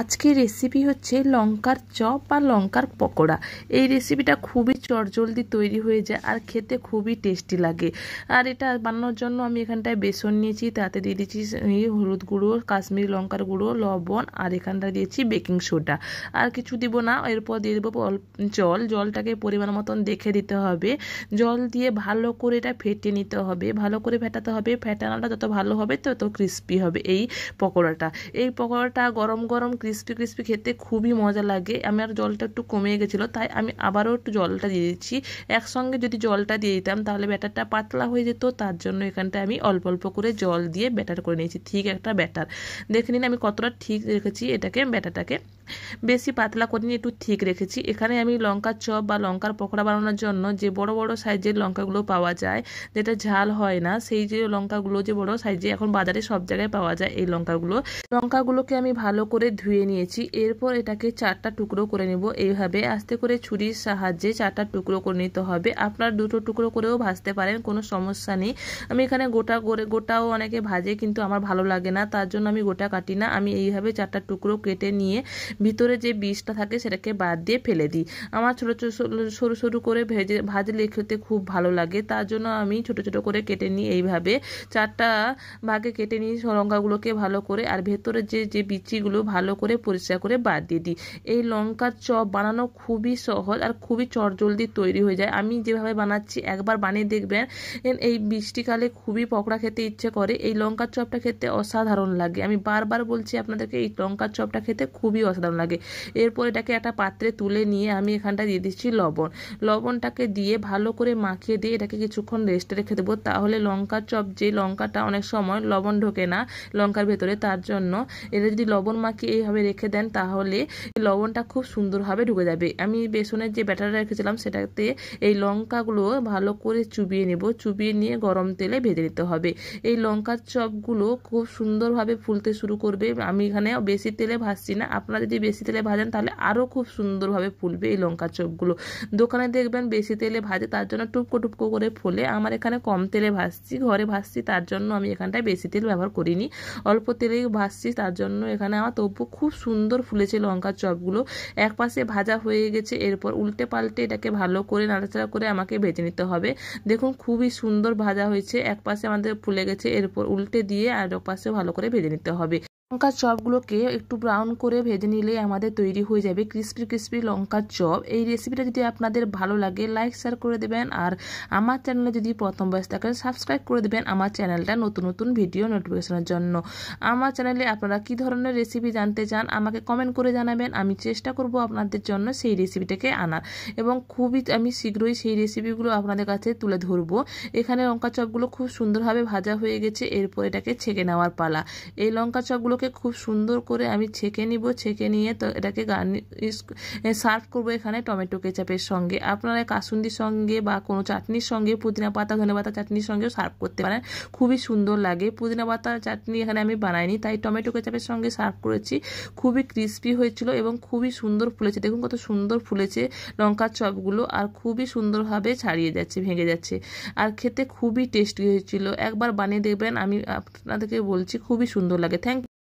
আজকের রেসিপি হচ্ছে লঙ্কার চপ বা লঙ্কার পকোড়া। এই রেসিপিটা খুবই চটজলদি তৈরি হয়ে যায় আর খেতে খুবই টেস্টি লাগে। আর এটা বানানোর জন্য আমি এখানটায় বেসন নিয়েছি, তাতে দিয়ে দিয়েছি হলুদ গুঁড়ো, কাশ্মীরি লঙ্কার গুঁড়ো, লবণ, আর এখানটায় দিয়েছি বেকিং সোডা। আর কিছু দিব না, এরপর দিয়ে দেবো জল। জলটাকে পরিমাণ মতন দেখে দিতে হবে। জল দিয়ে ভালো করে এটা ফেটে নিতে হবে, ভালো করে ফেটাতে হবে। ফেটানোটা যত ভালো হবে তত ক্রিস্পি হবে এই পকোড়াটা। এই পকোড়াটা গরম গরম ক্রিস্পি ক্রিস্পি খেতে খুবই মজা লাগে। আমার জলটা একটু কমে গেছিলো, তাই আমি আবারও একটু জলটা দিয়ে দিচ্ছি। একসঙ্গে যদি জলটা দিয়ে দিতাম তাহলে ব্যাটারটা পাতলা হয়ে যেত, তার জন্য এখানটায় আমি অল্প অল্প করে জল দিয়ে ব্যাটার করে নিয়েছি। ঠিক একটা ব্যাটার দেখে নিন আমি কতটা ঠিক রেখেছি। এটাকে ব্যাটারটাকে বেশি পাতলা করিনি, একটু ঠিক রেখেছি। এখানে আমি লঙ্কার চপ বা লঙ্কার পকোড়া বানানোর জন্য যে বড় বড় সাইজের লঙ্কাগুলো পাওয়া যায়, যেটা ঝাল হয় না, সেই যে লঙ্কাগুলো যে বড় সাইজে এখন বাজারে সব জায়গায় পাওয়া যায়, এই লঙ্কাগুলোকে আমি ভালো করে ধুয়ে নিয়েছি। এরপর এটাকে 4টা টুকরো করে নেব। এইভাবে আস্তে করে ছুরির সাহায্যে 4টা টুকরো করে নিতে হবে। আপনার 2টো টুকরো করেও ভাজতে পারেন, কোনো সমস্যা নেই। আমি এখানে গোটাও অনেকে ভাজে, কিন্তু আমার ভালো লাগে না, তার জন্য আমি গোটা কাটি না। আমি এইভাবে 4টা টুকরো কেটে নিয়ে ভিতরে যে বীজটা থাকে সেটাকে বাদ দিয়ে ফেলে দিই। আমার সরু সরু করে ভাজলে খেতে খুব ভালো লাগে, তার জন্য আমি ছোট ছোট করে কেটে নিই। এইভাবে 4টা ভাগে কেটে নিই লঙ্কাগুলোকে ভালো করে, আর ভেতরে যে বিচিগুলো ভালো করে পরিষ্কার করে বাদ দিয়ে দিই। এই লঙ্কার চপ বানানো খুবই সহজ আর খুবই চটজলদি তৈরি হয়ে যায়। আমি যেভাবে বানাচ্ছি একবার বানিয়ে দেখবেন, এই বৃষ্টিকালে খুবই পকোড়া খেতে ইচ্ছে করে। এই লঙ্কার চপটা খেতে অসাধারণ লাগে। আমি বারবার বলছি আপনাদেরকে, এই লঙ্কার চপটা খেতে খুবই অসাধারণ লাগে। এরপর এটাকে একটা পাত্রে তুলে নিয়ে আমি এখানটা দিয়ে দিচ্ছি লবণটাকে দিয়ে ভালো করে মাখিয়ে দিয়ে এটাকে কিছুক্ষণ রেস্টে রেখে দেবো। তাহলে লঙ্কার চপ, যে লঙ্কাটা অনেক সময় লবণ ঢোকে না লঙ্কার ভেতরে, তার জন্য এটা যদি লবণ মাখিয়ে এইভাবে রেখে দেন তাহলে লবণটা খুব সুন্দরভাবে ঢুকে যাবে। আমি বেসনের যে ব্যাটারটা রেখেছিলাম সেটাতে এই লঙ্কাগুলো ভালো করে চুবিয়ে নেব। চুবিয়ে নিয়ে গরম তেলে ভেজে নিতে হবে। এই লঙ্কার চপগুলো খুব সুন্দরভাবে ফুলতে শুরু করবে। আমি এখানে বেশি তেলে ভাজছি না, আপনারা যদি বেশি তেলে ভাজেন তাহলে আরও খুব সুন্দরভাবে ফুলবে এই লঙ্কার চপগুলো। দোকানে দেখবেন বেশি তেলে ভাজে, তার জন্য টুকরো টুকরো করে ফুলে। আমার এখানে কম তেলে ভাজছি, ঘরে ভাজছি, তার জন্য আমি এখানটায় বেশি তেল ব্যবহার করিনি, অল্প তেলেই ভাজছি, তার জন্য এখানে আমার তবু খুব সুন্দর ফুলেছে লঙ্কার চপগুলো। এক পাশে ভাজা হয়ে গেছে, এরপর উল্টে পাল্টে এটাকে ভালো করে নাড়াচাড়া করে আমাকে ভেজে নিতে হবে। দেখুন খুবই সুন্দর ভাজা হয়েছে, এক পাশে আমাদের ফুলে গেছে, এরপর উল্টে দিয়ে আর এক পাশে ভালো করে ভেজে নিতে হবে। লঙ্কার চপগুলোকে একটু ব্রাউন করে ভেজে নিলে আমাদের তৈরি হয়ে যাবে ক্রিস্পি ক্রিস্পি লঙ্কার চপ। এই রেসিপিটা যদি আপনাদের ভালো লাগে লাইক শেয়ার করে দেবেন, আর আমার চ্যানেলে যদি প্রথম বয়স থাকেন সাবস্ক্রাইব করে দেবেন আমার চ্যানেলটা নতুন নতুন ভিডিও নোটিফিকেশনের জন্য। আমার চ্যানেলে আপনারা কি ধরনের রেসিপি জানতে চান আমাকে কমেন্ট করে জানাবেন, আমি চেষ্টা করব আপনাদের জন্য সেই রেসিপিটাকে আনার, এবং আমি শীঘ্রই সেই রেসিপিগুলো আপনাদের কাছে তুলে ধরবো। এখানে লঙ্কা চপগুলো খুব সুন্দরভাবে ভাজা হয়ে গেছে, এরপর এটাকে ছেঁকে নেওয়ার পালা। এই লঙ্কা চপগুলো খুব সুন্দর করে আমি ছেঁকে নিব। ছেঁকে নিয়ে তো এটাকে সার্ভ করবো এখানে টমেটো কেচাপের সঙ্গে। আপনারা কাসুন্দির সঙ্গে বা কোনো চাটনির সঙ্গে, পুদিনা পাতা ধনেপাতা চাটনির সঙ্গেও সার্ভ করতে পারেন, খুবই সুন্দর লাগে। পুদিনা পাতা চাটনি এখানে আমি বানাইনি, তাই টমেটো কেচাপের সঙ্গে সার্ভ করেছি। খুবই ক্রিস্পি হয়েছিল এবং খুবই সুন্দর ফুলেছে। দেখুন কত সুন্দর ফুলেছে লঙ্কার চপগুলো, আর খুবই সুন্দরভাবে ছাড়িয়ে যাচ্ছে, ভেঙে যাচ্ছে, আর খেতে খুবই টেস্টি হয়েছিল। একবার বানিয়ে দেখবেন, আমি আপনাদেরকে বলছি খুবই সুন্দর লাগে। থ্যাংক